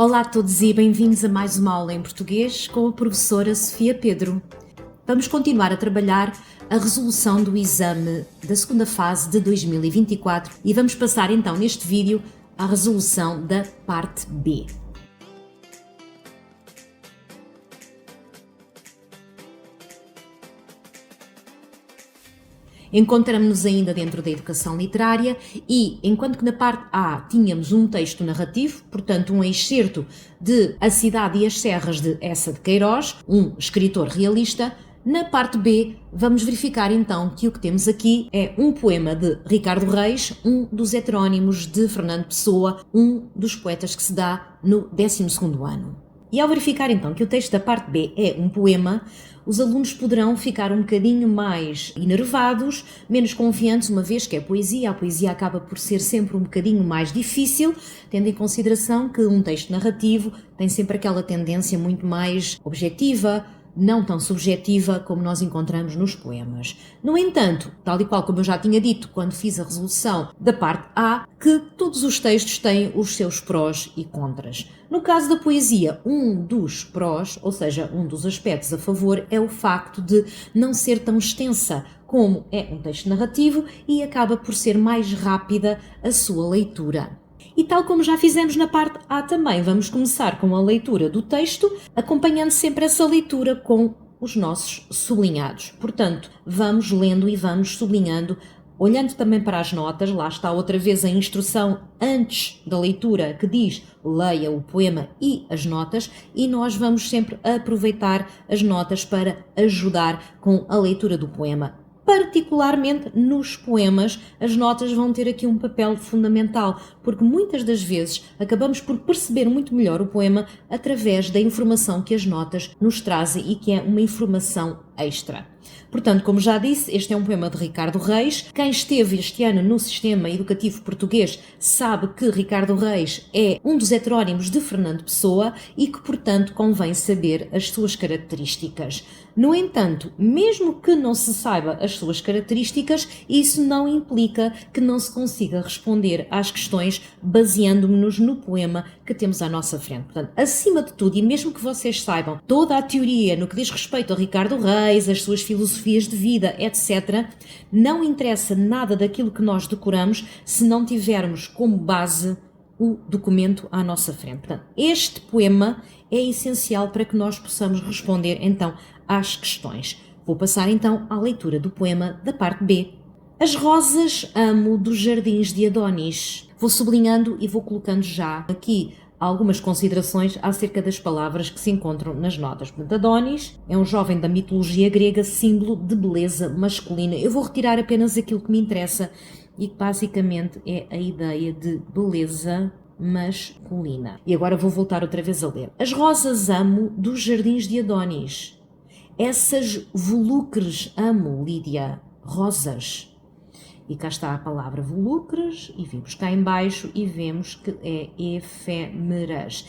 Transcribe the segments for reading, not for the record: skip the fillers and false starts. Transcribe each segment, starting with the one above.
Olá a todos e bem-vindos a mais uma aula em português com a professora Sofia Pedro. Vamos continuar a trabalhar a resolução do exame da segunda fase de 2024 e vamos passar então neste vídeo à resolução da parte B. Encontramos-nos ainda dentro da educação literária e, enquanto que na parte A tínhamos um texto narrativo, portanto um excerto de A Cidade e as Serras de Eça de Queiroz, um escritor realista, na parte B vamos verificar então que o que temos aqui é um poema de Ricardo Reis, um dos heterónimos de Fernando Pessoa, um dos poetas que se dá no 12º ano. E ao verificar então que o texto da parte B é um poema, os alunos poderão ficar um bocadinho mais enervados, menos confiantes, uma vez que é poesia. A poesia acaba por ser sempre um bocadinho mais difícil, tendo em consideração que um texto narrativo tem sempre aquela tendência muito mais objetiva, não tão subjetiva como nós encontramos nos poemas. No entanto, tal e qual como eu já tinha dito quando fiz a resolução da parte A, que todos os textos têm os seus prós e contras. No caso da poesia, um dos prós, ou seja, um dos aspectos a favor, é o facto de não ser tão extensa como é um texto narrativo e acaba por ser mais rápida a sua leitura. E tal como já fizemos na parte A também, vamos começar com a leitura do texto, acompanhando sempre essa leitura com os nossos sublinhados. Portanto, vamos lendo e vamos sublinhando, olhando também para as notas. Lá está outra vez a instrução antes da leitura que diz leia o poema e as notas, e nós vamos sempre aproveitar as notas para ajudar com a leitura do poema. Particularmente nos poemas, as notas vão ter aqui um papel fundamental, porque muitas das vezes acabamos por perceber muito melhor o poema através da informação que as notas nos trazem e que é uma informação extra. Portanto, como já disse, este é um poema de Ricardo Reis. Quem esteve este ano no sistema educativo português sabe que Ricardo Reis é um dos heterónimos de Fernando Pessoa e que, portanto, convém saber as suas características. No entanto, mesmo que não se saiba as suas características, isso não implica que não se consiga responder às questões baseando-nos no poema que temos à nossa frente. Portanto, acima de tudo, e mesmo que vocês saibam toda a teoria no que diz respeito a Ricardo Reis, as suas filosofias de vida, etc., não interessa nada daquilo que nós decoramos se não tivermos como base o documento à nossa frente. Portanto, este poema é essencial para que nós possamos responder então às questões. Vou passar então à leitura do poema da parte B. As rosas amo dos jardins de Adonis. Vou sublinhando e vou colocando já aqui algumas considerações acerca das palavras que se encontram nas notas. Portanto, Adonis é um jovem da mitologia grega, símbolo de beleza masculina. Eu vou retirar apenas aquilo que me interessa e que basicamente é a ideia de beleza masculina. E agora vou voltar outra vez a ler. As rosas amo dos jardins de Adonis. Essas volúcres amo, Lídia, rosas. E cá está a palavra volúcres, e vimos cá em baixo e vemos que é efêmeras.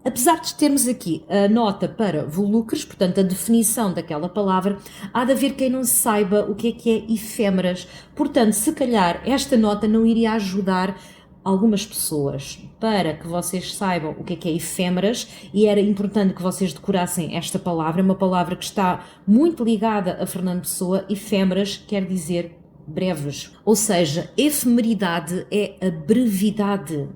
Apesar de termos aqui a nota para volúcres, portanto a definição daquela palavra, há de haver quem não saiba o que é efêmeras. Portanto, se calhar esta nota não iria ajudar algumas pessoas para que vocês saibam o que é efêmeras, e era importante que vocês decorassem esta palavra, uma palavra que está muito ligada a Fernando Pessoa. Efêmeras quer dizer breves, ou seja, efemeridade é a brevidade.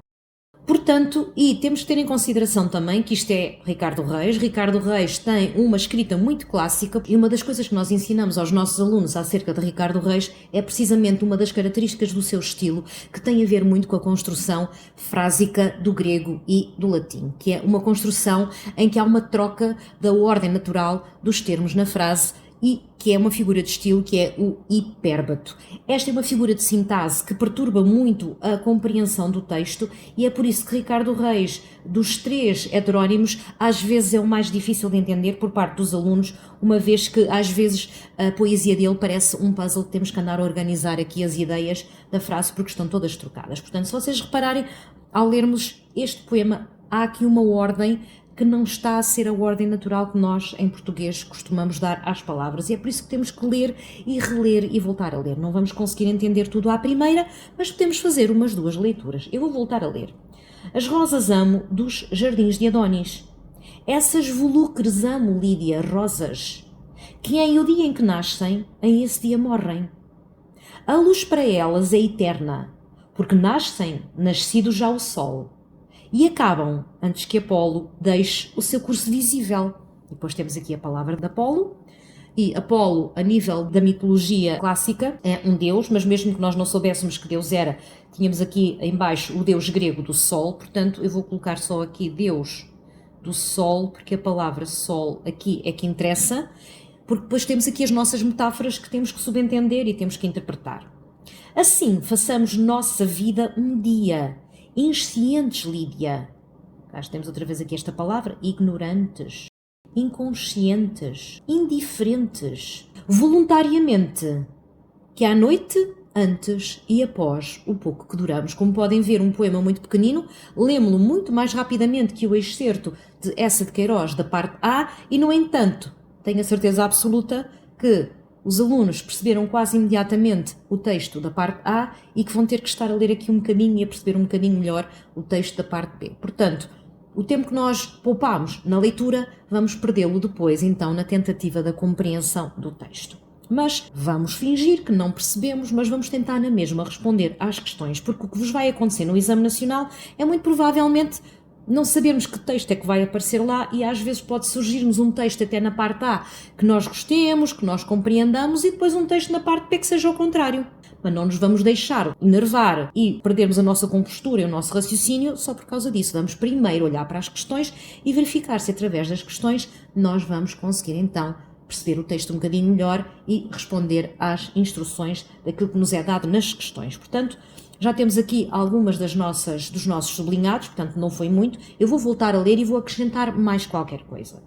Portanto, e temos que ter em consideração também que isto é Ricardo Reis. Ricardo Reis tem uma escrita muito clássica e uma das coisas que nós ensinamos aos nossos alunos acerca de Ricardo Reis é precisamente uma das características do seu estilo, que tem a ver muito com a construção frásica do grego e do latim, que é uma construção em que há uma troca da ordem natural dos termos na frase e que é uma figura de estilo que é o hipérbato. Esta é uma figura de sintase que perturba muito a compreensão do texto e é por isso que Ricardo Reis, dos três heterónimos, às vezes é o mais difícil de entender por parte dos alunos, uma vez que às vezes a poesia dele parece um puzzle que temos que andar a organizar aqui as ideias da frase porque estão todas trocadas. Portanto, se vocês repararem, ao lermos este poema, há aqui uma ordem que não está a ser a ordem natural que nós, em português, costumamos dar às palavras. E é por isso que temos que ler e reler e voltar a ler. Não vamos conseguir entender tudo à primeira, mas podemos fazer umas duas leituras. Eu vou voltar a ler. As rosas amo dos jardins de Adonis. Essas volúqueres amo, Lídia, rosas, que em o dia em que nascem, em esse dia morrem. A luz para elas é eterna, porque nascem, nascido já o sol, e acabam antes que Apolo deixe o seu curso visível. Depois temos aqui a palavra de Apolo, e Apolo, a nível da mitologia clássica, é um deus, mas mesmo que nós não soubéssemos que deus era, tínhamos aqui em baixo o deus grego do sol, portanto eu vou colocar só aqui deus do sol, porque a palavra sol aqui é que interessa, porque depois temos aqui as nossas metáforas que temos que subentender e temos que interpretar. Assim, façamos nossa vida um dia, inscientes, Lídia. Cá temos outra vez aqui esta palavra, ignorantes, inconscientes, indiferentes, voluntariamente, que à noite, antes e após o pouco que duramos. Como podem ver, um poema muito pequenino, lemo-lo muito mais rapidamente que o excerto de Essa de Queiroz, da parte A, e no entanto, tenho a certeza absoluta que os alunos perceberam quase imediatamente o texto da parte A e que vão ter que estar a ler aqui um bocadinho e a perceber um bocadinho melhor o texto da parte B. Portanto, o tempo que nós poupamos na leitura, vamos perdê-lo depois, então, na tentativa da compreensão do texto. Mas vamos fingir que não percebemos, mas vamos tentar na mesma responder às questões, porque o que vos vai acontecer no Exame Nacional é muito provavelmente não sabermos que texto é que vai aparecer lá e às vezes pode surgir-nos um texto até na parte A que nós gostemos, que nós compreendamos e depois um texto na parte B que seja o contrário. Mas não nos vamos deixar enervar e perdermos a nossa compostura e o nosso raciocínio só por causa disso. Vamos primeiro olhar para as questões e verificar se através das questões nós vamos conseguir então perceber o texto um bocadinho melhor e responder às instruções daquilo que nos é dado nas questões. Portanto, já temos aqui algumas dos nossos sublinhados, portanto não foi muito. Eu vou voltar a ler e vou acrescentar mais qualquer coisa.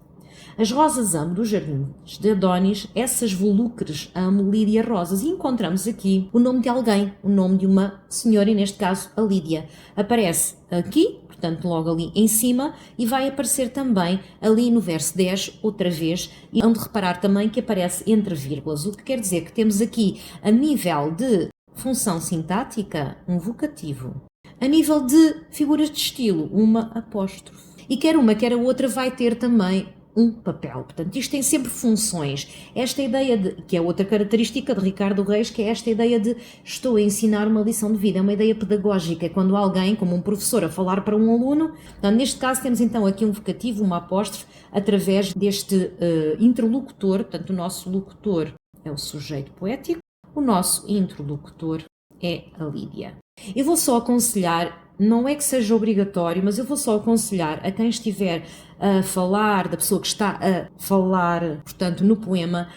As rosas amo dos jardins de Adonis, essas volúqueres amo, Lídia Rosas. E encontramos aqui o nome de alguém, o nome de uma senhora, e neste caso a Lídia. Aparece aqui, portanto logo ali em cima, e vai aparecer também ali no verso 10, outra vez, e vão de reparar também que aparece entre vírgulas, o que quer dizer que temos aqui a nível de função sintática, um vocativo. A nível de figuras de estilo, uma apóstrofe. E quer uma, quer a outra vai ter também um papel. Portanto, isto tem sempre funções. Esta ideia de, que é outra característica de Ricardo Reis, que é esta ideia de estou a ensinar uma lição de vida. É uma ideia pedagógica. É quando alguém, como um professor, a falar para um aluno. Portanto, neste caso temos então aqui um vocativo, uma apóstrofe, através deste interlocutor. Portanto, o nosso locutor é o sujeito poético. O nosso interlocutor é a Lídia. Eu vou só aconselhar, não é que seja obrigatório, mas eu vou só aconselhar a quem estiver a falar, da pessoa que está a falar, portanto, no poema,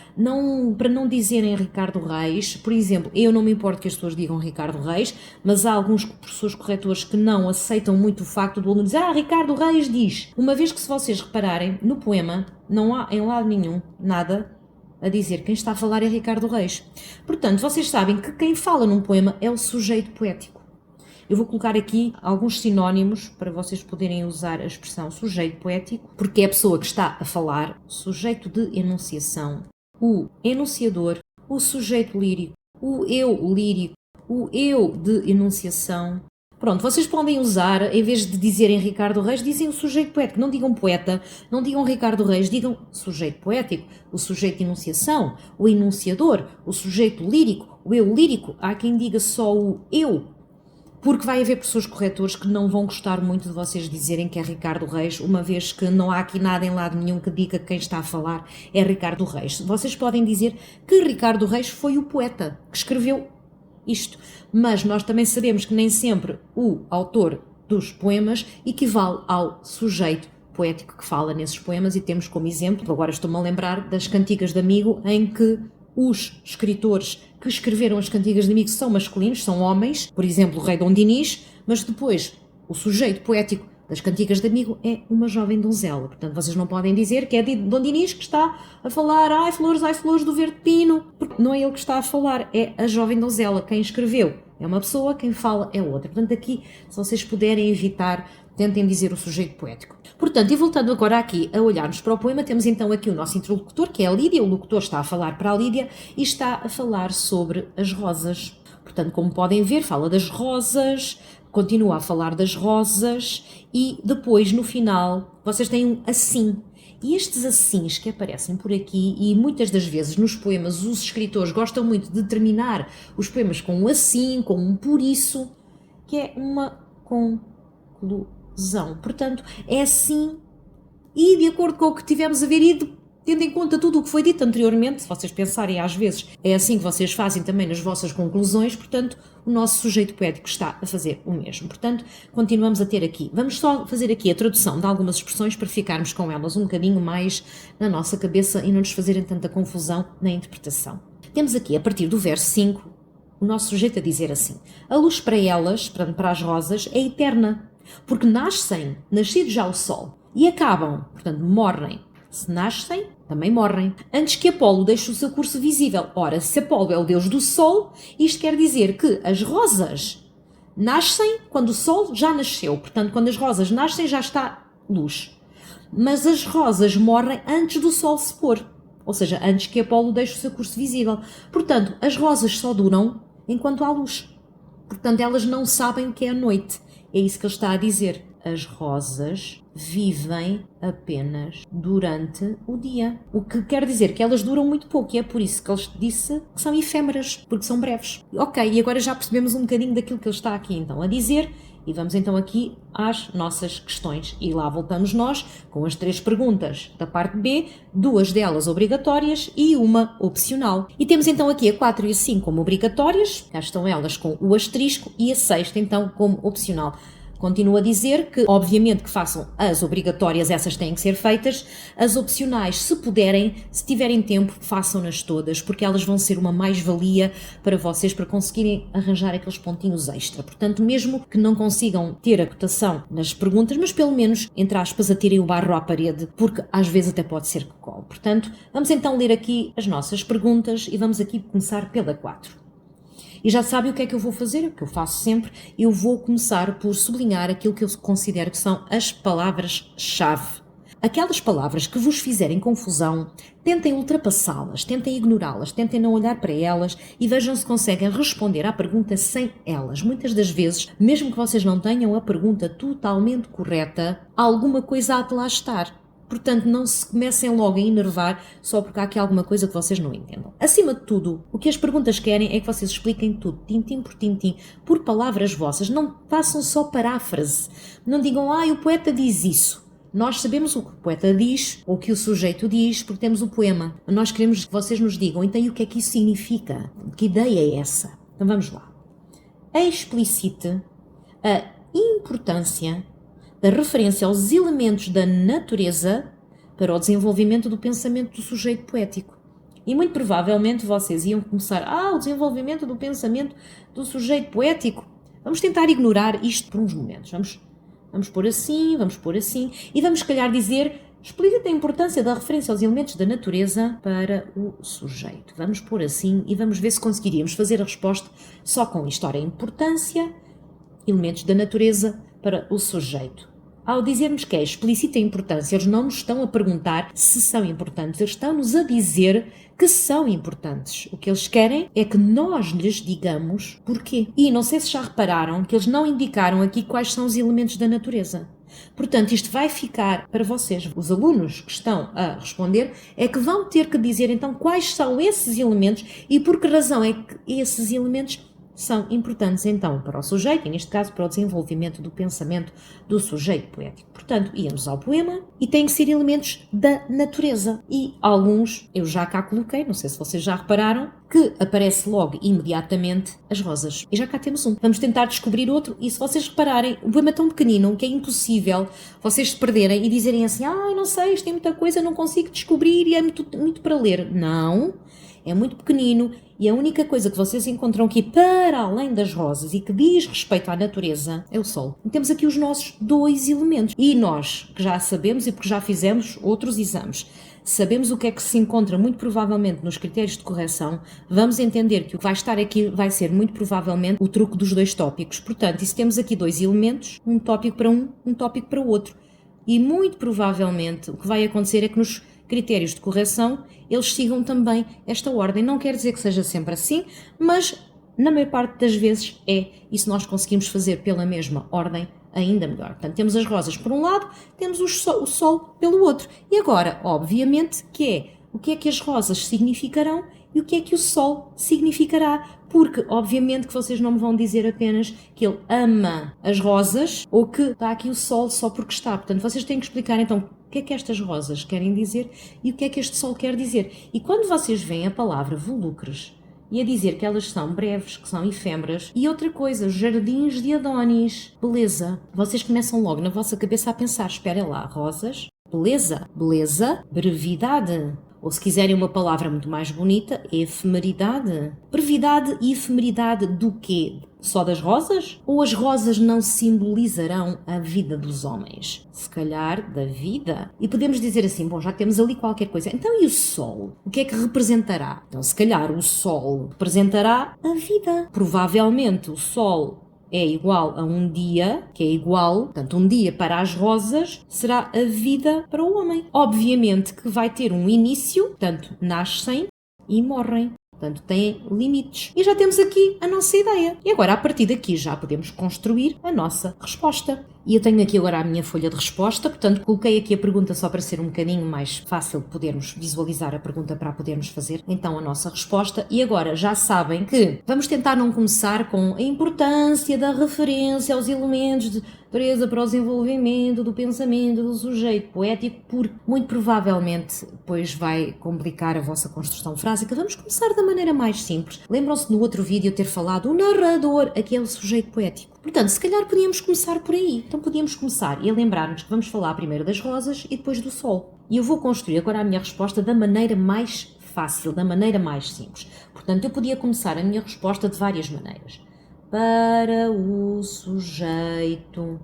para não dizerem Ricardo Reis. Por exemplo, eu não me importo que as pessoas digam Ricardo Reis, mas há alguns professores corretores que não aceitam muito o facto do aluno dizer Ricardo Reis diz. Uma vez que, se vocês repararem, no poema não há em lado nenhum nada a dizer quem está a falar é Ricardo Reis. Portanto, vocês sabem que quem fala num poema é o sujeito poético. Eu vou colocar aqui alguns sinónimos para vocês poderem usar a expressão sujeito poético, porque é a pessoa que está a falar, sujeito de enunciação, o enunciador, o sujeito lírico, o eu lírico, o eu de enunciação. Pronto, vocês podem usar, em vez de dizerem Ricardo Reis, dizem o sujeito poético. Não digam poeta, não digam Ricardo Reis, digam sujeito poético, o sujeito de enunciação, o enunciador, o sujeito lírico, o eu lírico. Há quem diga só o eu, porque vai haver professores corretores que não vão gostar muito de vocês dizerem que é Ricardo Reis, uma vez que não há aqui nada em lado nenhum que diga que quem está a falar é Ricardo Reis. Vocês podem dizer que Ricardo Reis foi o poeta que escreveu isto, mas nós também sabemos que nem sempre o autor dos poemas equivale ao sujeito poético que fala nesses poemas, e temos como exemplo, agora estou-me a lembrar das Cantigas de Amigo, em que os escritores que escreveram as Cantigas de Amigo são masculinos, são homens, por exemplo, o rei Dom Dinis, mas depois o sujeito poético das Cantigas de Amigo é uma jovem donzela. Portanto, vocês não podem dizer que é de Dom Dinis que está a falar ai flores do verde pino, porque não é ele que está a falar, é a jovem donzela. Quem escreveu é uma pessoa, quem fala é outra. Portanto, aqui, se vocês puderem evitar tentem dizer o sujeito poético. Portanto, e voltando agora aqui a olharmos para o poema, temos então aqui o nosso interlocutor, que é a Lídia. O locutor está a falar para a Lídia e está a falar sobre as rosas. Portanto, como podem ver, fala das rosas, continua a falar das rosas e depois, no final, vocês têm um assim. E estes assins que aparecem por aqui, e muitas das vezes nos poemas os escritores gostam muito de terminar os poemas com um assim, com um por isso, que é uma conclusão. Portanto, é assim, e de acordo com o que tivemos a ver e tendo em conta tudo o que foi dito anteriormente, se vocês pensarem às vezes, é assim que vocês fazem também nas vossas conclusões, portanto, o nosso sujeito poético está a fazer o mesmo. Portanto, continuamos a ter aqui. Vamos só fazer aqui a tradução de algumas expressões para ficarmos com elas um bocadinho mais na nossa cabeça e não nos fazerem tanta confusão na interpretação. Temos aqui, a partir do verso 5, o nosso sujeito a dizer assim: a luz para elas, para as rosas, é eterna, porque nascem, nascido já o sol, e acabam, portanto, morrem. Se nascem, também morrem, antes que Apolo deixe o seu curso visível. Ora, se Apolo é o deus do sol, isto quer dizer que as rosas nascem quando o sol já nasceu. Portanto, quando as rosas nascem, já está luz. Mas as rosas morrem antes do sol se pôr. Ou seja, antes que Apolo deixe o seu curso visível. Portanto, as rosas só duram enquanto há luz. Portanto, elas não sabem o que é a noite. É isso que ele está a dizer. As rosas vivem apenas durante o dia. O que quer dizer que elas duram muito pouco, e é por isso que ele disse que são efêmeras, porque são breves. Ok, e agora já percebemos um bocadinho daquilo que ele está aqui então a dizer, e vamos então aqui às nossas questões. E lá voltamos nós com as 3 perguntas da parte B, 2 delas obrigatórias e uma opcional. E temos então aqui a 4 e a 5 como obrigatórias, cá estão elas com o asterisco, e a 6ª então como opcional. Continuo a dizer que, obviamente, que façam as obrigatórias, essas têm que ser feitas, as opcionais, se puderem, se tiverem tempo, façam-nas todas, porque elas vão ser uma mais-valia para vocês, para conseguirem arranjar aqueles pontinhos extra. Portanto, mesmo que não consigam ter a cotação nas perguntas, mas pelo menos, entre aspas, atirem o barro à parede, porque às vezes até pode ser que cole. Portanto, vamos então ler aqui as nossas perguntas e vamos aqui começar pela 4. E já sabem o que é que eu vou fazer, o que eu faço sempre, eu vou começar por sublinhar aquilo que eu considero que são as palavras-chave. Aquelas palavras que vos fizerem confusão, tentem ultrapassá-las, tentem ignorá-las, tentem não olhar para elas e vejam se conseguem responder à pergunta sem elas. Muitas das vezes, mesmo que vocês não tenham a pergunta totalmente correta, alguma coisa há de lá estar. Portanto, não se comecem logo a enervar só porque há aqui alguma coisa que vocês não entendam. Acima de tudo, o que as perguntas querem é que vocês expliquem tudo, tintim, por palavras vossas. Não façam só paráfrase. Não digam, o poeta diz isso. Nós sabemos o que o poeta diz, ou o que o sujeito diz, porque temos o poema. Nós queremos que vocês nos digam, então, e o que é que isso significa? Que ideia é essa? Então, vamos lá. Explicite a importância da referência aos elementos da natureza para o desenvolvimento do pensamento do sujeito poético. E muito provavelmente vocês iam começar, o desenvolvimento do pensamento do sujeito poético. Vamos tentar ignorar isto por uns momentos. Vamos pôr assim, e vamos, se calhar, dizer, explica-te a importância da referência aos elementos da natureza para o sujeito. Vamos pôr assim e vamos ver se conseguiríamos fazer a resposta só com isto. Ora, importância, elementos da natureza para o sujeito. Ao dizer-nos que é explícita a importância, eles não nos estão a perguntar se são importantes, eles estão-nos a dizer que são importantes. O que eles querem é que nós lhes digamos porquê. E não sei se já repararam que eles não indicaram aqui quais são os elementos da natureza. Portanto, isto vai ficar para vocês, os alunos que estão a responder, é que vão ter que dizer então quais são esses elementos e por que razão é que esses elementos são importantes então para o sujeito, e neste caso para o desenvolvimento do pensamento do sujeito poético. Portanto, íamos ao poema e têm que ser elementos da natureza. E alguns, eu já cá coloquei, não sei se vocês já repararam, que aparece logo imediatamente as rosas. E já cá temos um. Vamos tentar descobrir outro, e se vocês repararem, o poema é tão pequenino que é impossível vocês se perderem e dizerem assim, não sei, isto tem muita coisa, não consigo descobrir e é muito para ler. Não. É muito pequenino e a única coisa que vocês encontram aqui para além das rosas e que diz respeito à natureza é o sol. E temos aqui os nossos 2 elementos. E nós, que já sabemos e porque já fizemos outros exames, sabemos o que é que se encontra muito provavelmente nos critérios de correção, vamos entender que o que vai estar aqui vai ser muito provavelmente o truque dos dois tópicos. Portanto, e se temos aqui dois elementos, um tópico para um tópico para o outro. E muito provavelmente o que vai acontecer é que nos critérios de correção eles sigam também esta ordem. Não quer dizer que seja sempre assim, mas na maior parte das vezes é. E se nós conseguimos fazer pela mesma ordem, ainda melhor. Portanto, temos as rosas por um lado, temos o sol pelo outro. E agora, obviamente, o que é que as rosas significarão e o que é que o sol significará. Porque, obviamente, que vocês não me vão dizer apenas que ele ama as rosas ou que está aqui o sol só porque está. Portanto, vocês têm que explicar, então, o que é que estas rosas querem dizer e o que é que este sol quer dizer. E quando vocês veem a palavra volucres e a dizer que elas são breves, que são efêmeras, e outra coisa, os jardins de Adonis, beleza, vocês começam logo na vossa cabeça a pensar, esperem lá, rosas, beleza, brevidade. Ou se quiserem uma palavra muito mais bonita, efemeridade. Brevidade e efemeridade do quê? Só das rosas? Ou as rosas não simbolizarão a vida dos homens? Se calhar da vida. E podemos dizer assim, bom, já temos ali qualquer coisa. Então e o sol? O que é que representará? Então se calhar o sol representará a vida. Provavelmente o sol é igual a um dia, que é igual, portanto, um dia para as rosas será a vida para o homem. Obviamente que vai ter um início, portanto, nascem e morrem. Portanto, têm limites. E já temos aqui a nossa ideia. E agora, a partir daqui, já podemos construir a nossa resposta. E eu tenho aqui agora a minha folha de resposta, portanto, coloquei aqui a pergunta só para ser um bocadinho mais fácil de podermos visualizar a pergunta para podermos fazer então a nossa resposta. E agora já sabem que vamos tentar não começar com a importância da referência aos elementos de natureza para o desenvolvimento do pensamento do sujeito poético, porque muito provavelmente depois vai complicar a vossa construção frásica. Vamos começar da maneira mais simples. Lembram-se no outro vídeo eu ter falado o narrador, aqui é o sujeito poético. Portanto, se calhar podíamos começar por aí. Então podíamos começar e lembrar-nos que vamos falar primeiro das rosas e depois do sol. E eu vou construir agora a minha resposta da maneira mais fácil, da maneira mais simples. Portanto, eu podia começar a minha resposta de várias maneiras. Para o sujeito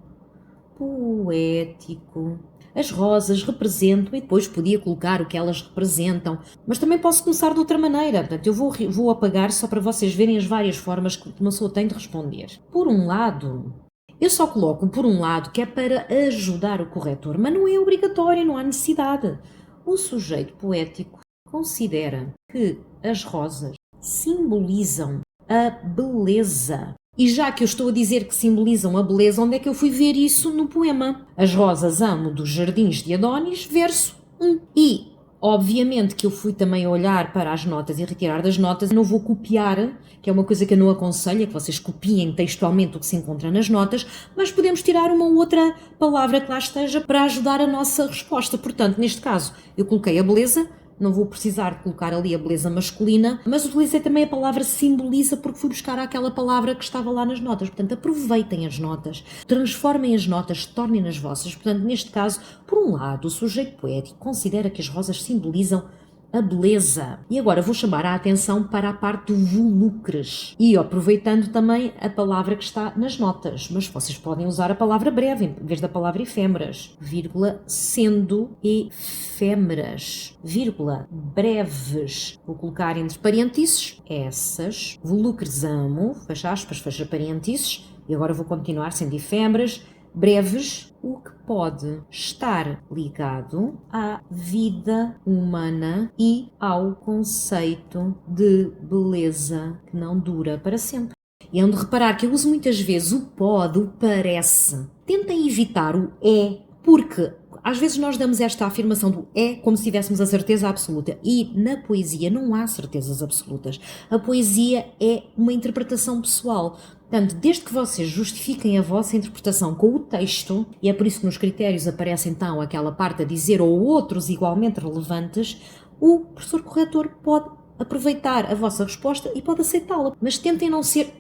poético, as rosas representam, e depois podia colocar o que elas representam, mas também posso começar de outra maneira. Portanto, eu vou apagar só para vocês verem as várias formas que uma pessoa tem de responder. Por um lado, eu só coloco por um lado que é para ajudar o corretor, mas não é obrigatório, não há necessidade. O sujeito poético considera que as rosas simbolizam a beleza. E já que eu estou a dizer que simbolizam a beleza, onde é que eu fui ver isso no poema? As rosas amo dos jardins de Adonis, verso 1. E, obviamente, que eu fui também olhar para as notas e retirar das notas. Não vou copiar, que é uma coisa que eu não aconselho, é que vocês copiem textualmente o que se encontra nas notas, mas podemos tirar uma outra palavra que lá esteja para ajudar a nossa resposta. Portanto, neste caso, eu coloquei a beleza. Não vou precisar de colocar ali a beleza masculina, mas utilizei também a palavra simboliza porque fui buscar aquela palavra que estava lá nas notas. Portanto, aproveitem as notas, transformem as notas, tornem-nas vossas. Portanto, neste caso, por um lado, o sujeito poético considera que as rosas simbolizam a beleza. E agora vou chamar a atenção para a parte do volucres. E aproveitando também a palavra que está nas notas. Mas vocês podem usar a palavra breve em vez da palavra efêmeras. Vírgula, sendo efêmeras. Vírgula, breves. Vou colocar entre parênteses essas. Volucres amo. Fecha aspas, fecha parênteses. E agora vou continuar sendo efêmeras. Breves, o que pode estar ligado à vida humana e ao conceito de beleza que não dura para sempre. E é onde reparar que eu uso muitas vezes o pode, o parece. Tentem evitar o é, porque às vezes nós damos esta afirmação do é como se tivéssemos a certeza absoluta. E na poesia não há certezas absolutas. A poesia é uma interpretação pessoal. Portanto, desde que vocês justifiquem a vossa interpretação com o texto, e é por isso que nos critérios aparece então aquela parte a dizer ou outros igualmente relevantes, o professor corretor pode aproveitar a vossa resposta e pode aceitá-la. Mas tentem não ser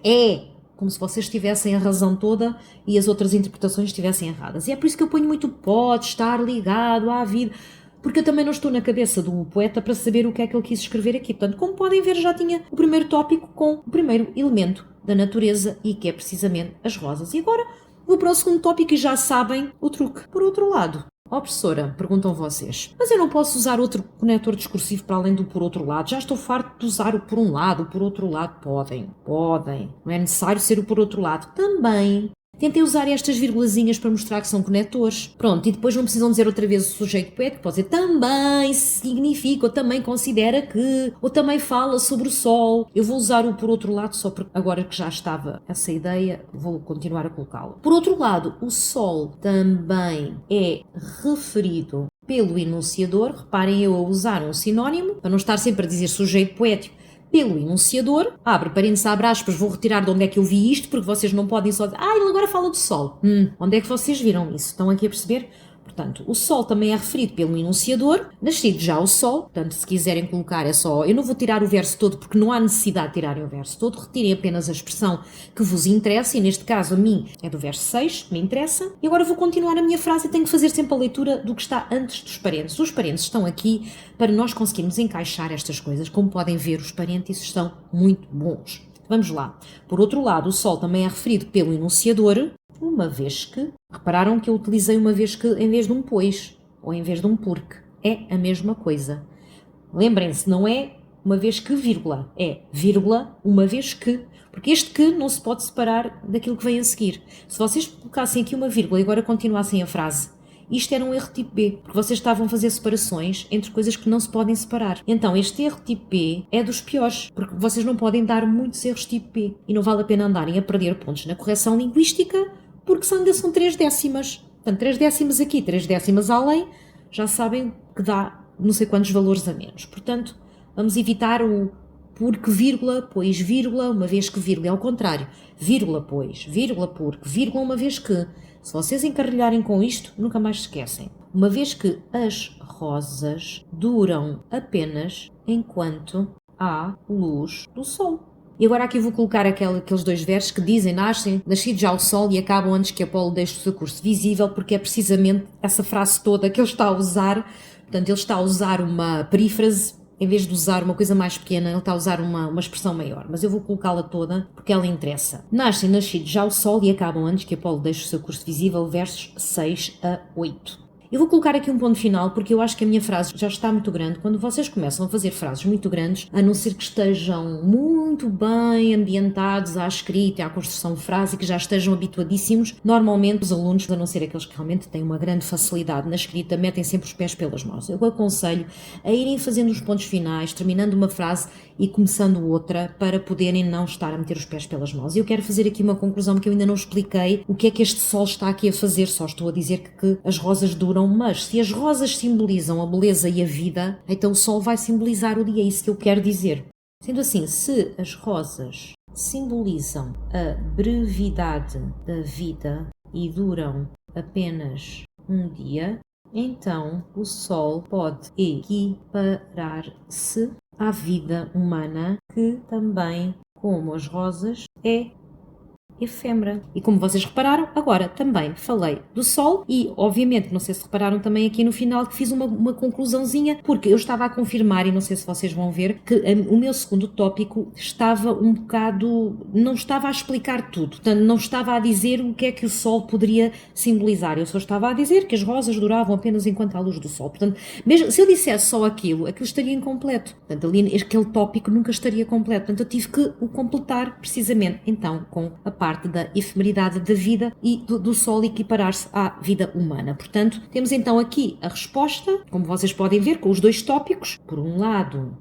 como se vocês tivessem a razão toda e as outras interpretações estivessem erradas. E é por isso que eu ponho muito pode estar ligado à vida, porque eu também não estou na cabeça do poeta para saber o que é que ele quis escrever aqui. Portanto, como podem ver, já tinha o primeiro tópico com o primeiro elemento da natureza e que é precisamente as rosas. E agora vou para o segundo tópico e já sabem o truque. Por outro lado, Ó professora, perguntam vocês, mas eu não posso usar outro conector discursivo para além do por outro lado? Já estou farto de usar o por um lado, o por outro lado. Podem. Não é necessário ser o por outro lado. Também. Tentem usar estas vírgulazinhas para mostrar que são conectores. Pronto, e depois não precisam dizer outra vez o sujeito poético, pode dizer também significa, ou também considera que, ou também fala sobre o sol. Eu vou usar o por outro lado só porque agora que já estava essa ideia, vou continuar a colocá-lo. Por outro lado, o sol também é referido pelo enunciador. Reparem eu a usar um sinónimo, para não estar sempre a dizer sujeito poético, pelo enunciador, abre parênteses, abre aspas, vou retirar de onde é que eu vi isto, porque vocês não podem só dizer, ele agora fala do sol. Onde é que vocês viram isso? Estão aqui a perceber? Portanto, o sol também é referido pelo enunciador, nascido já o sol, portanto, se quiserem colocar é só, eu não vou tirar o verso todo porque não há necessidade de tirarem o verso todo, retirem apenas a expressão que vos interessa, e neste caso a mim é do verso 6, que me interessa, e agora vou continuar a minha frase e tenho que fazer sempre a leitura do que está antes dos parênteses. Os parênteses estão aqui para nós conseguirmos encaixar estas coisas. Como podem ver, os parênteses estão muito bons. Vamos lá. Por outro lado, o sol também é referido pelo enunciador, uma vez que, repararam que eu utilizei uma vez que em vez de um pois, ou em vez de um porque, é a mesma coisa. Lembrem-se, não é uma vez que vírgula, é vírgula uma vez que, porque este que não se pode separar daquilo que vem a seguir. Se vocês colocassem aqui uma vírgula e agora continuassem a frase, isto era um erro tipo B, porque vocês estavam a fazer separações entre coisas que não se podem separar. Então, este erro tipo B é dos piores, porque vocês não podem dar muitos erros tipo B, e não vale a pena andarem a perder pontos na correção linguística, porque ainda são 3 décimas. Portanto, 3 décimas aqui, 3 décimas além, já sabem que dá não sei quantos valores a menos. Portanto, vamos evitar o porque, vírgula, pois, vírgula, uma vez que, vírgula, é ao contrário. Vírgula, pois, vírgula, porque, vírgula, uma vez que. Se vocês encarrilharem com isto, nunca mais se esquecem. Uma vez que as rosas duram apenas enquanto há luz do sol. E agora aqui vou colocar aqueles 2 versos que dizem nascido já o sol e acabam antes que Apolo deixe o seu curso visível, porque é precisamente essa frase toda que ele está a usar. Portanto, ele está a usar uma perífrase, em vez de usar uma coisa mais pequena, ele está a usar uma expressão maior. Mas eu vou colocá-la toda porque ela interessa. Nascido já o sol e acabam antes que Apolo deixe o seu curso visível, versos 6 a 8. Eu vou colocar aqui um ponto final porque eu acho que a minha frase já está muito grande. Quando vocês começam a fazer frases muito grandes, a não ser que estejam muito bem ambientados à escrita e à construção de frase e que já estejam habituadíssimos, normalmente os alunos, a não ser aqueles que realmente têm uma grande facilidade na escrita, metem sempre os pés pelas mãos. Eu aconselho a irem fazendo os pontos finais, terminando uma frase e começando outra, para poderem não estar a meter os pés pelas mãos. E eu quero fazer aqui uma conclusão que eu ainda não expliquei. O que é que este sol está aqui a fazer? Só estou a dizer que as rosas duram, mas se as rosas simbolizam a beleza e a vida, então o sol vai simbolizar o dia. É isso que eu quero dizer. Sendo assim, se as rosas simbolizam a brevidade da vida e duram apenas um dia, então o sol pode equiparar-se à vida humana, que também, como as rosas, é efêmera. E como vocês repararam, agora também falei do sol e, obviamente, não sei se repararam também aqui no final que fiz uma conclusãozinha, porque eu estava a confirmar, e não sei se vocês vão ver, que o meu segundo tópico estava um bocado... não estava a explicar tudo. Portanto, não estava a dizer o que é que o sol poderia simbolizar. Eu só estava a dizer que as rosas duravam apenas enquanto há luz do sol. Portanto, mesmo se eu dissesse só aquilo estaria incompleto. Portanto, ali aquele tópico nunca estaria completo. Portanto, eu tive que o completar precisamente, então, com a parte da efemeridade da vida e do sol equiparar-se à vida humana. Portanto, temos então aqui a resposta, como vocês podem ver, com os 2 tópicos, por um lado,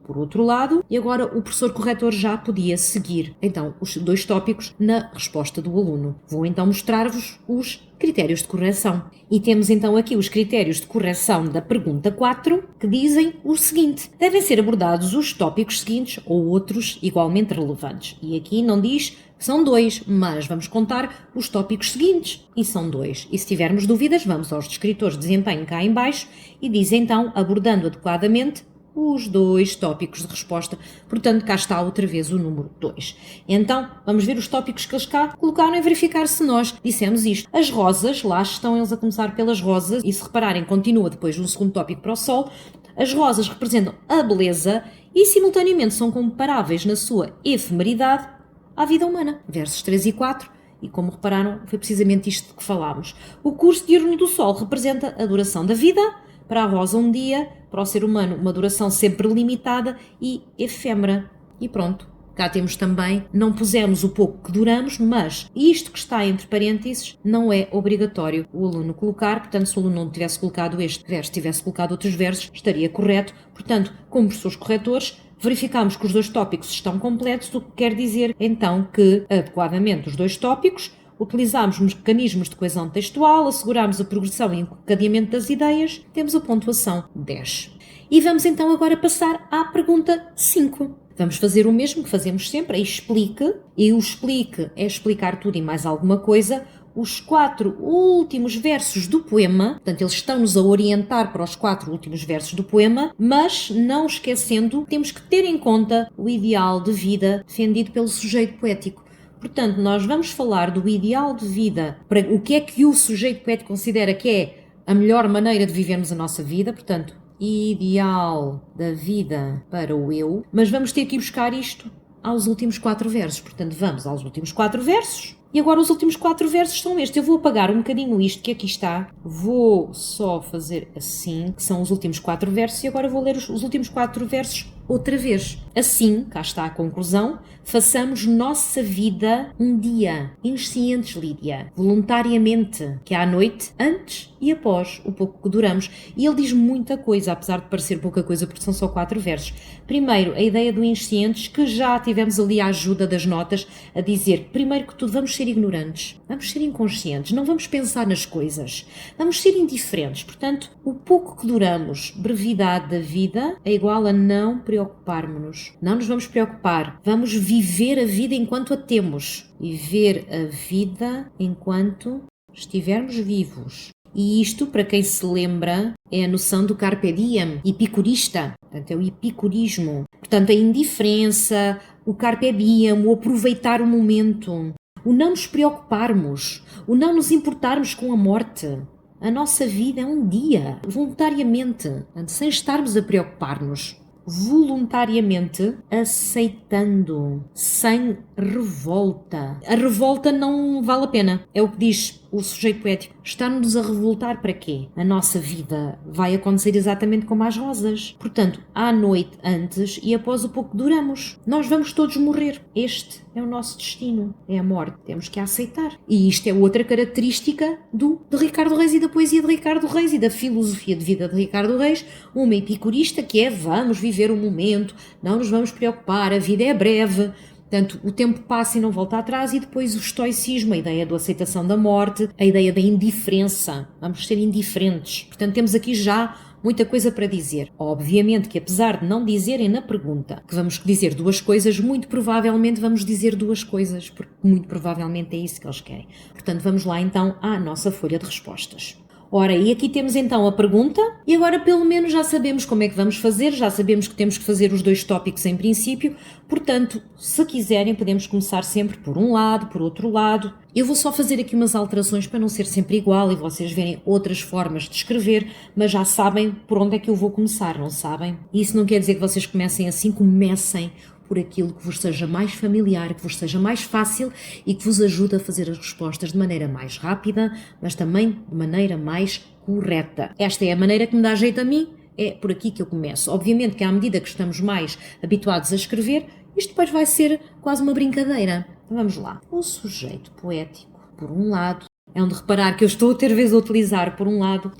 por outro lado, e agora o professor corretor já podia seguir, então, os 2 tópicos na resposta do aluno. Vou então mostrar-vos os critérios de correção. E temos então aqui os critérios de correção da pergunta 4, que dizem o seguinte: devem ser abordados os tópicos seguintes ou outros igualmente relevantes. E aqui não diz que são 2, mas vamos contar os tópicos seguintes, e são 2. E se tivermos dúvidas, vamos aos descritores de desempenho cá em baixo e diz então, abordando adequadamente os 2 tópicos de resposta. Portanto, cá está outra vez o número 2. Então, vamos ver os tópicos que eles cá colocaram e verificar se nós dissemos isto. As rosas, lá estão eles a começar pelas rosas, e se repararem, continua depois um segundo tópico para o sol. As rosas representam a beleza e, simultaneamente, são comparáveis na sua efemeridade à vida humana. Versos 3 e 4. e como repararam, foi precisamente isto que falámos. O curso diurno do Sol representa a duração da vida, para a Rosa um dia, para o ser humano uma duração sempre limitada e efêmera. E pronto. Cá temos também, não pusemos o pouco que duramos, mas isto que está entre parênteses não é obrigatório o aluno colocar, portanto, se o aluno não tivesse colocado este verso, tivesse colocado outros versos, estaria correto. Portanto, como professores corretores, verificamos que os dois tópicos estão completos, o que quer dizer então que, adequadamente os dois tópicos, utilizamos mecanismos de coesão textual, asseguramos a progressão e encadeamento das ideias, temos a pontuação 10. E vamos então agora passar à pergunta 5. Vamos fazer o mesmo que fazemos sempre, a explique, e o explique é explicar tudo e mais alguma coisa, os 4 últimos versos do poema, portanto eles estão-nos a orientar para os 4 últimos versos do poema, mas não esquecendo, temos que ter em conta o ideal de vida defendido pelo sujeito poético. Portanto, nós vamos falar do ideal de vida, para o que é que o sujeito poético considera que é a melhor maneira de vivermos a nossa vida, portanto, ideal da vida para o eu, mas vamos ter que ir buscar isto aos últimos 4 versos. Portanto, vamos aos últimos 4 versos. E agora os últimos 4 versos são estes. Eu vou apagar um bocadinho isto que aqui está. Vou só fazer assim, que são os últimos 4 versos, e agora vou ler os últimos 4 versos outra vez. Assim, cá está a conclusão, façamos nossa vida um dia, inscientes, Lídia, voluntariamente, que à noite, antes e após o pouco que duramos. E ele diz muita coisa, apesar de parecer pouca coisa, porque são só 4 versos. Primeiro, a ideia do inscientes, que já tivemos ali a ajuda das notas, a dizer, primeiro que tudo, vamos ser ignorantes, vamos ser inconscientes, não vamos pensar nas coisas, vamos ser indiferentes. Portanto, o pouco que duramos, brevidade da vida, é igual a não preocuparmos-nos. Não nos vamos preocupar, vamos viver a vida enquanto a temos. Viver a vida enquanto estivermos vivos. E isto, para quem se lembra, é a noção do carpe diem, epicurista. Portanto, é o epicurismo. Portanto, a indiferença, o carpe diem, o aproveitar o momento, o não nos preocuparmos, o não nos importarmos com a morte. A nossa vida é um dia, voluntariamente, sem estarmos a preocupar-nos. Voluntariamente, aceitando, sem revolta. A revolta não vale a pena, é o que diz o sujeito poético. Está-nos a revoltar para quê? A nossa vida vai acontecer exatamente como as rosas. Portanto, à noite antes e após o pouco que duramos. Nós vamos todos morrer. Este é o nosso destino, é a morte. Temos que a aceitar. E isto é outra característica de Ricardo Reis e da poesia de Ricardo Reis e da filosofia de vida de Ricardo Reis. Uma epicurista que é vamos viver o momento, não nos vamos preocupar, a vida é breve. Portanto, o tempo passa e não volta atrás, e depois o estoicismo, a ideia da aceitação da morte, a ideia da indiferença. Vamos ser indiferentes. Portanto, temos aqui já muita coisa para dizer. Obviamente que, apesar de não dizerem na pergunta que vamos dizer 2 coisas, muito provavelmente vamos dizer 2 coisas, porque muito provavelmente é isso que eles querem. Portanto, vamos lá então à nossa folha de respostas. Ora, e aqui temos então a pergunta, e agora pelo menos já sabemos como é que vamos fazer, já sabemos que temos que fazer os 2 tópicos em princípio, portanto, se quiserem podemos começar sempre por um lado, por outro lado. Eu vou só fazer aqui umas alterações para não ser sempre igual e vocês verem outras formas de escrever, mas já sabem por onde é que eu vou começar, não sabem? Isso não quer dizer que vocês comecem assim, comecem por aquilo que vos seja mais familiar, que vos seja mais fácil e que vos ajude a fazer as respostas de maneira mais rápida, mas também de maneira mais correta. Esta é a maneira que me dá jeito a mim, é por aqui que eu começo. Obviamente que à medida que estamos mais habituados a escrever, isto depois vai ser quase uma brincadeira. Vamos lá. O sujeito poético, por um lado, é onde reparar que eu estou outra vez a utilizar, por um lado,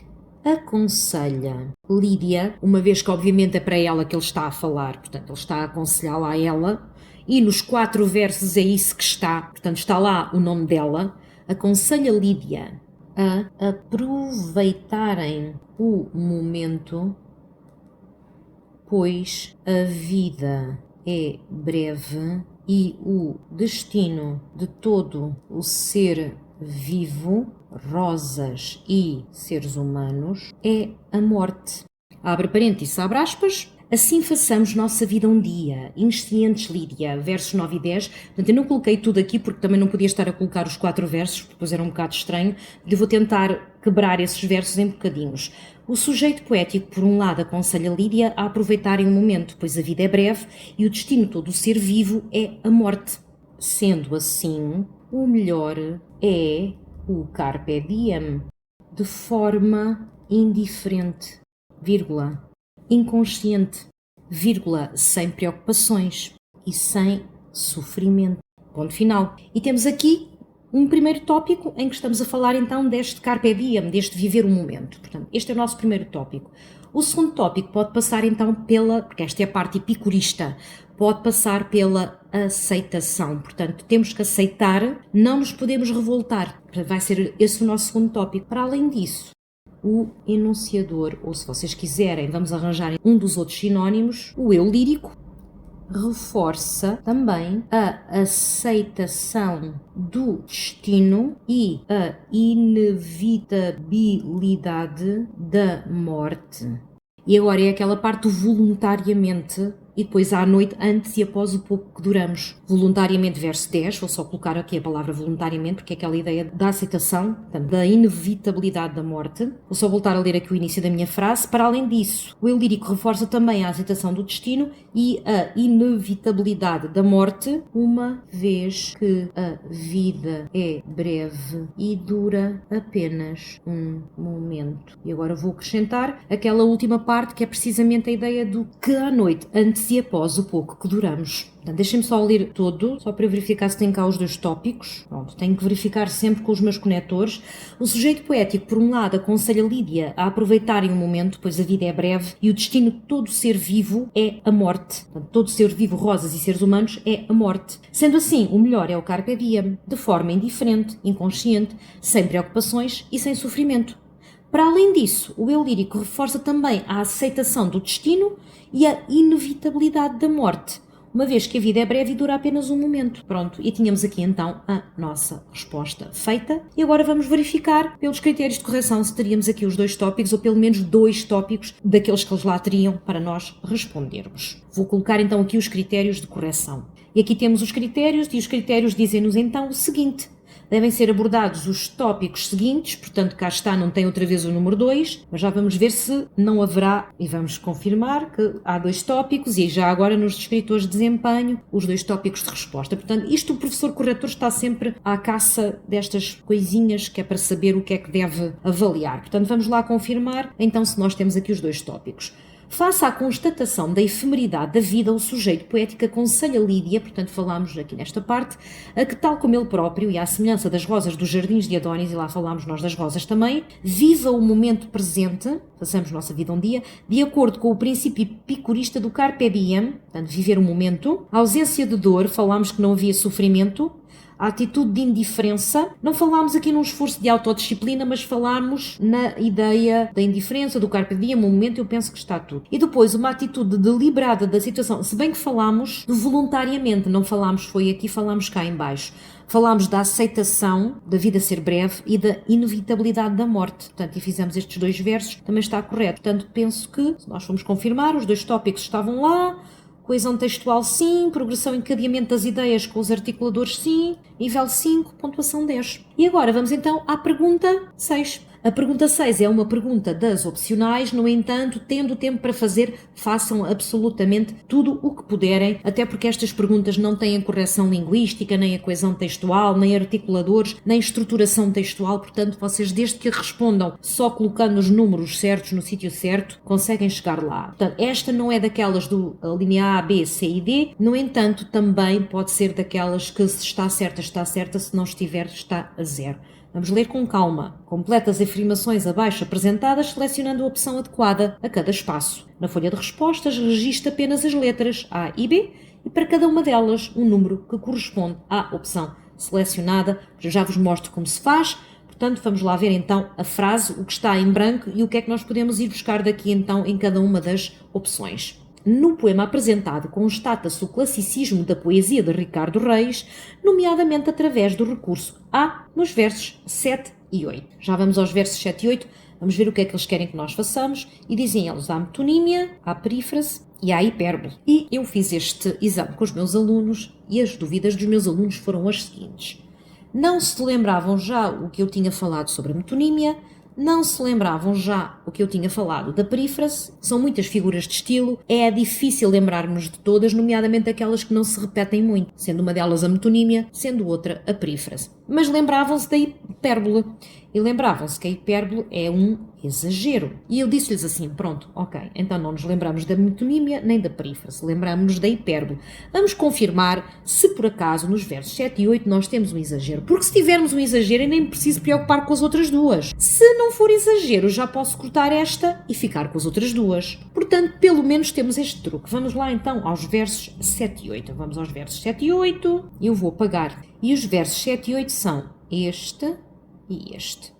aconselha Lídia, uma vez que obviamente é para ela que ele está a falar, portanto ele está a aconselhá-la a ela, e nos 4 versos é isso que está, portanto está lá o nome dela, aconselha Lídia a aproveitarem o momento, pois a vida é breve e o destino de todo o ser vivo, rosas e seres humanos, é a morte. Abre parênteses, abre aspas. Assim façamos nossa vida um dia. Inscientes, Lídia, versos 9 e 10. Portanto, eu não coloquei tudo aqui porque também não podia estar a colocar os 4 versos, porque depois era um bocado estranho. Eu vou tentar quebrar esses versos em bocadinhos. O sujeito poético, por um lado, aconselha Lídia a aproveitarem o momento, pois a vida é breve e o destino de todo o ser vivo é a morte. Sendo assim, o melhor é o carpe diem, de forma indiferente, vírgula, inconsciente, vírgula, sem preocupações e sem sofrimento. Ponto final. E temos aqui um primeiro tópico em que estamos a falar então deste carpe diem, deste viver o momento. Portanto, este é o nosso primeiro tópico. O segundo tópico pode passar então porque esta é a parte epicurista, pode passar pela aceitação. Portanto, temos que aceitar, não nos podemos revoltar. Vai ser esse o nosso segundo tópico. Para além disso, o enunciador, ou se vocês quiserem, vamos arranjar um dos outros sinónimos, o eu lírico, reforça também a aceitação do destino e a inevitabilidade da morte. E agora é aquela parte do voluntariamente e depois à noite, antes e após o pouco que duramos. Voluntariamente, verso 10, vou só colocar aqui a palavra voluntariamente, porque é aquela ideia da aceitação, portanto, da inevitabilidade da morte. Vou só voltar a ler aqui o início da minha frase. Para além disso, o eu lírico reforça também a aceitação do destino e a inevitabilidade da morte, uma vez que a vida é breve e dura apenas um momento. E agora vou acrescentar aquela última parte, que é precisamente a ideia do que à noite, antes e após o pouco que duramos. Deixem-me só ler todo, só para verificar se tem cá os dois tópicos. Pronto, tenho que verificar sempre com os meus conectores. O sujeito poético, por um lado, aconselha Lídia a aproveitarem o momento, pois a vida é breve e o destino de todo ser vivo é a morte. Portanto, todo ser vivo, rosas e seres humanos, é a morte. Sendo assim, o melhor é o carpe diem, de forma indiferente, inconsciente, sem preocupações e sem sofrimento. Para além disso, o eu lírico reforça também a aceitação do destino e a inevitabilidade da morte, uma vez que a vida é breve e dura apenas um momento. Pronto, e tínhamos aqui então a nossa resposta feita. E agora vamos verificar pelos critérios de correção se teríamos aqui os dois tópicos, ou pelo menos dois tópicos daqueles que eles lá teriam para nós respondermos. Vou colocar então aqui os critérios de correção. E aqui temos os critérios, e os critérios dizem-nos então o seguinte: devem ser abordados os tópicos seguintes, portanto cá está, não tem outra vez o número 2, mas já vamos ver se não haverá, e vamos confirmar que há dois tópicos, e já agora nos descritores de desempenho, os dois tópicos de resposta. Portanto, isto o professor corretor está sempre à caça destas coisinhas, que é para saber o que é que deve avaliar. Portanto, vamos lá confirmar, então, se nós temos aqui os dois tópicos. Face à constatação da efemeridade da vida, o sujeito poético aconselha Lídia, portanto falámos aqui nesta parte, a que tal como ele próprio, e à semelhança das rosas dos jardins de Adónis, e lá falámos nós das rosas também, viva o momento presente, façamos nossa vida um dia, de acordo com o princípio epicurista do carpe diem, portanto viver o momento, a ausência de dor, falámos que não havia sofrimento, a atitude de indiferença. Não falámos aqui num esforço de autodisciplina, mas falámos na ideia da indiferença, do carpe diem, um momento, eu penso que está tudo. E depois uma atitude deliberada da situação, se bem que falámos de voluntariamente, não falámos, foi aqui, falámos cá em baixo. Falámos da aceitação da vida ser breve e da inevitabilidade da morte. Portanto, e fizemos estes dois versos, também está correto. Portanto, penso que, se nós formos confirmar, os dois tópicos estavam lá. Coesão textual sim, progressão e encadeamento das ideias com os articuladores sim, nível 5, pontuação 10. E agora vamos então à pergunta 6. A pergunta 6 é uma pergunta das opcionais, no entanto, tendo tempo para fazer, façam absolutamente tudo o que puderem, até porque estas perguntas não têm a correção linguística, nem a coesão textual, nem articuladores, nem estruturação textual, portanto, vocês desde que respondam só colocando os números certos no sítio certo, conseguem chegar lá. Portanto, esta não é daquelas do linha A, B, C e D, no entanto, também pode ser daquelas que se está certa, se não estiver, está a 0. Vamos ler com calma. Completa as afirmações abaixo apresentadas, selecionando a opção adequada a cada espaço. Na folha de respostas, registre apenas as letras A e B e para cada uma delas um número que corresponde à opção selecionada. Já vos mostro como se faz. Portanto, vamos lá ver então a frase, o que está em branco e o que é que nós podemos ir buscar daqui então em cada uma das opções. No poema apresentado constata-se o classicismo da poesia de Ricardo Reis, nomeadamente através do recurso A nos versos 7 e 8. Já vamos aos versos 7 e 8, vamos ver o que é que eles querem que nós façamos. E dizem eles: há metonímia, há perífrase e há hipérbole. E eu fiz este exame com os meus alunos e as dúvidas dos meus alunos foram as seguintes. Não se lembravam já o que eu tinha falado sobre a metonímia, não se lembravam já o que eu tinha falado da perífrase, são muitas figuras de estilo, é difícil lembrarmos de todas, nomeadamente aquelas que não se repetem muito, sendo uma delas a metonímia, sendo outra a perífrase. Mas lembravam-se da hipérbole, e lembravam-se que a hipérbole é um exagero. E eu disse-lhes assim, pronto, ok, então não nos lembramos da metonímia nem da perífrase, lembramos-nos da hipérbole. Vamos confirmar se por acaso nos versos 7 e 8 nós temos um exagero, porque se tivermos um exagero eu nem me preciso preocupar com as outras duas. Se não for exagero, já posso cortar esta e ficar com as outras duas. Portanto, pelo menos temos este truque. Vamos lá então aos versos 7 e 8. Vamos aos versos 7 e 8. Eu vou apagar. E os versos 7 e 8 são este e este.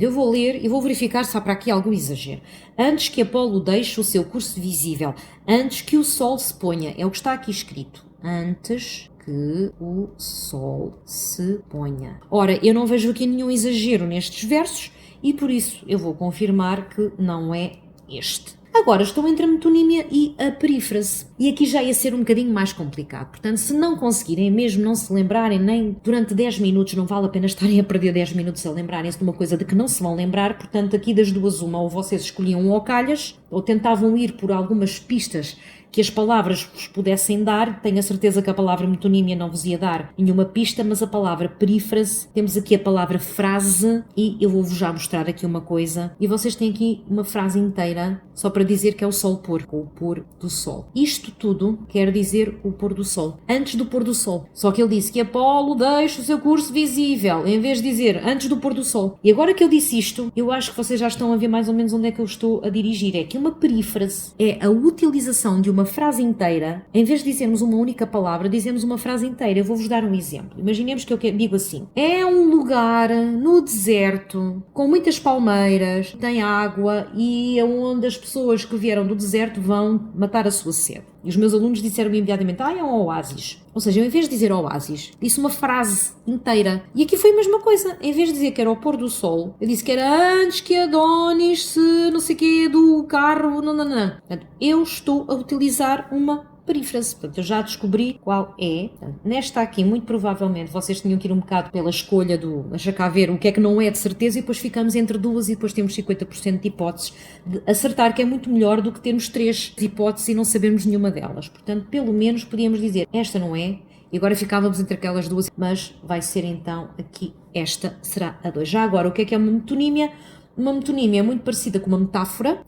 Eu vou ler e vou verificar se há para aqui algum exagero. Antes que Apolo deixe o seu curso visível, antes que o sol se ponha, é o que está aqui escrito. Antes que o sol se ponha. Ora, eu não vejo aqui nenhum exagero nestes versos e por isso eu vou confirmar que não é este. Agora estou entre a metonímia e a perífrase. E aqui já ia ser um bocadinho mais complicado. Portanto, se não conseguirem, mesmo não se lembrarem, nem durante 10 minutos, não vale a pena estarem a perder 10 minutos a lembrarem-se de uma coisa de que não se vão lembrar. Portanto, aqui das duas uma, ou vocês escolhiam um ao calhas, ou tentavam ir por algumas pistas que as palavras vos pudessem dar. Tenho a certeza que a palavra metonímia não vos ia dar nenhuma pista, mas a palavra perífrase, temos aqui a palavra frase e eu vou-vos já mostrar aqui uma coisa. E vocês têm aqui uma frase inteira só para dizer que é o sol pôr, ou o pôr do sol. Isto tudo quer dizer o pôr do sol, antes do pôr do sol. Só que ele disse que Apolo deixa o seu curso visível, em vez de dizer antes do pôr do sol. E agora que eu disse isto, eu acho que vocês já estão a ver mais ou menos onde é que eu estou a dirigir. É que uma perífrase é a utilização de uma frase inteira, em vez de dizermos uma única palavra, dizemos uma frase inteira. Eu vou-vos dar um exemplo. Imaginemos que eu digo assim: é um lugar no deserto, com muitas palmeiras, tem água e é onde as pessoas que vieram do deserto vão matar a sua sede. E os meus alunos disseram-me imediatamente, é um oásis. Ou seja, eu em vez de dizer oásis, disse uma frase inteira. E aqui foi a mesma coisa. Em vez de dizer que era o pôr do sol, eu disse que era antes que Adonis se não sei o quê do carro, não. Portanto, eu estou a utilizar uma perífrase. Portanto, eu já descobri qual é. Portanto, nesta aqui, muito provavelmente, vocês tinham que ir um bocado pela escolha do... Deixa cá ver o que é que não é de certeza e depois ficamos entre duas e depois temos 50% de hipóteses de acertar, que é muito melhor do que termos 3 hipóteses e não sabermos nenhuma delas. Portanto, pelo menos podíamos dizer, esta não é, e agora ficávamos entre aquelas duas, mas vai ser então aqui, esta será a 2. Já agora, o que é uma metonímia? Uma metonímia é muito parecida com uma metáfora,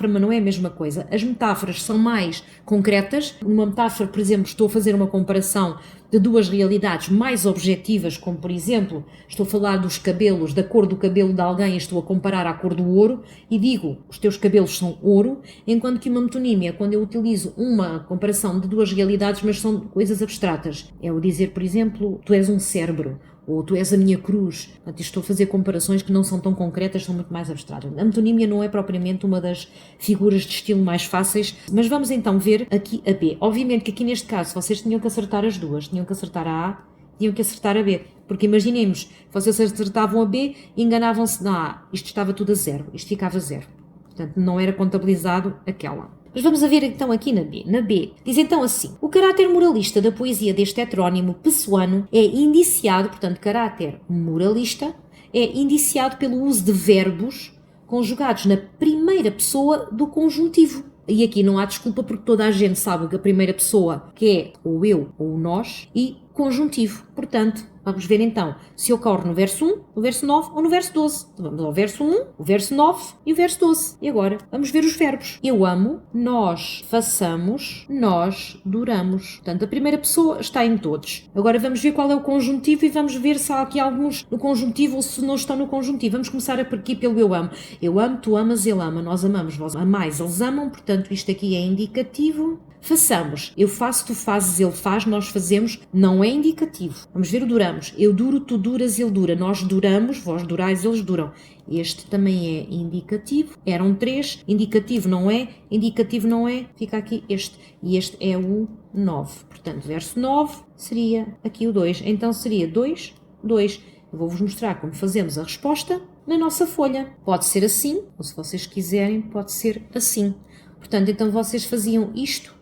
mas não é a mesma coisa. As metáforas são mais concretas. Numa metáfora, por exemplo, estou a fazer uma comparação de duas realidades mais objetivas, como por exemplo, estou a falar dos cabelos, da cor do cabelo de alguém e estou a comparar à cor do ouro e digo, os teus cabelos são ouro, enquanto que uma metonímia, quando eu utilizo uma comparação de duas realidades, mas são coisas abstratas, é o dizer, por exemplo, tu és um cérebro, ou tu és a minha cruz. Portanto, estou a fazer comparações que não são tão concretas, são muito mais abstratas. A metonímia não é propriamente uma das figuras de estilo mais fáceis, mas vamos então ver aqui a B. Obviamente que aqui neste caso vocês tinham que acertar as duas, tinham que acertar a A, tinham que acertar a B, porque imaginemos, vocês acertavam a B e enganavam-se na A, isto estava tudo a 0, isto ficava 0. Portanto, não era contabilizado aquela. Mas vamos a ver então aqui na B. Na B, diz então assim: o caráter moralista da poesia deste heterónimo pessoano é indiciado, portanto, caráter moralista, é indiciado pelo uso de verbos conjugados na primeira pessoa do conjuntivo. E aqui não há desculpa porque toda a gente sabe que a primeira pessoa que é ou eu ou o nós e conjuntivo. Portanto, vamos ver então se ocorre no verso 1, no verso 9 ou no verso 12. Então, vamos ao verso 1, o verso 9 e o verso 12. E agora vamos ver os verbos. Eu amo, nós façamos, nós duramos. Portanto, a primeira pessoa está em todos. Agora vamos ver qual é o conjuntivo e vamos ver se há aqui alguns no conjuntivo ou se não estão no conjuntivo. Vamos começar aqui pelo eu amo. Eu amo, tu amas, ele ama, nós amamos, vós amais, eles amam. Portanto, isto aqui é indicativo. Façamos. Eu faço, tu fazes, ele faz, nós fazemos. Não é indicativo. Vamos ver o duramos. Eu duro, tu duras, ele dura. Nós duramos, vós durais, eles duram. Este também é indicativo. Eram 3. Indicativo não é. Indicativo não é. Fica aqui este. E este é o 9. Portanto, verso 9 seria aqui o 2. Então seria 2, 2. Eu vou-vos mostrar como fazemos a resposta na nossa folha. Pode ser assim, ou se vocês quiserem, pode ser assim. Portanto, então vocês faziam isto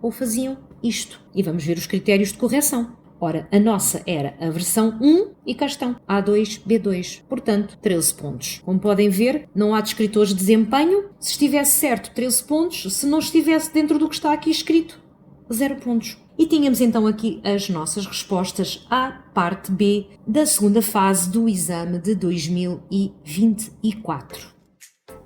ou faziam isto. E vamos ver os critérios de correção. Ora, a nossa era a versão 1 e cá estão, A2, B2, portanto, 13 pontos. Como podem ver, não há descritores de desempenho. Se estivesse certo, 13 pontos. Se não estivesse dentro do que está aqui escrito, 0 pontos. E tínhamos então aqui as nossas respostas à parte B da segunda fase do exame de 2024.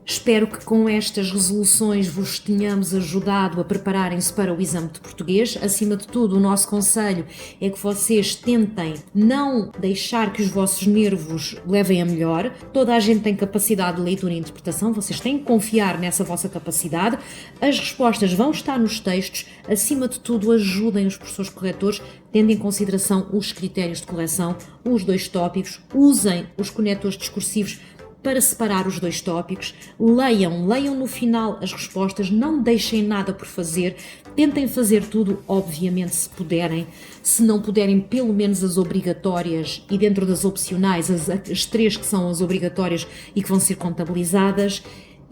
Espero que com estas resoluções vos tenhamos ajudado a prepararem-se para o exame de português. Acima de tudo, o nosso conselho é que vocês tentem não deixar que os vossos nervos levem a melhor. Toda a gente tem capacidade de leitura e interpretação, vocês têm que confiar nessa vossa capacidade. As respostas vão estar nos textos. Acima de tudo, ajudem os professores corretores, tendo em consideração os critérios de correção, os 2 tópicos, usem os conectores discursivos para separar os 2 tópicos, leiam no final as respostas, não deixem nada por fazer, tentem fazer tudo, obviamente, se puderem. Se não puderem, pelo menos as obrigatórias e dentro das opcionais, as 3 que são as obrigatórias e que vão ser contabilizadas.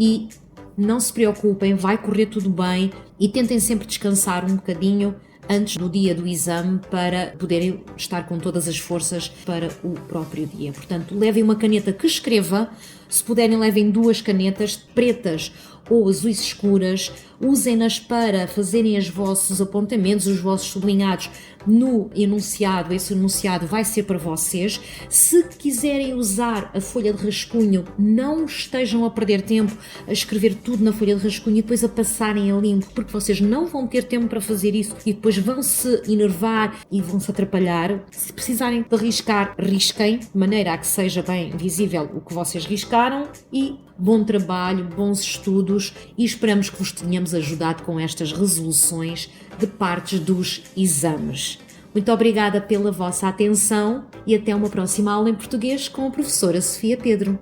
E não se preocupem, vai correr tudo bem e tentem sempre descansar um bocadinho antes do dia do exame para poderem estar com todas as forças para o próprio dia. Portanto, levem uma caneta que escreva, se puderem levem 2 canetas pretas ou azuis escuras, usem-nas para fazerem os vossos apontamentos, os vossos sublinhados no enunciado. Esse enunciado vai ser para vocês. Se quiserem usar a folha de rascunho, não estejam a perder tempo a escrever tudo na folha de rascunho e depois a passarem a limpo, porque vocês não vão ter tempo para fazer isso e depois vão se enervar e vão se atrapalhar. Se precisarem de riscar, risquem, de maneira a que seja bem visível o que vocês riscaram. E bom trabalho, bons estudos, e esperamos que vos tenhamos ajudado com estas resoluções de partes dos exames. Muito obrigada pela vossa atenção e até uma próxima aula em português com a professora Sofia Pedro.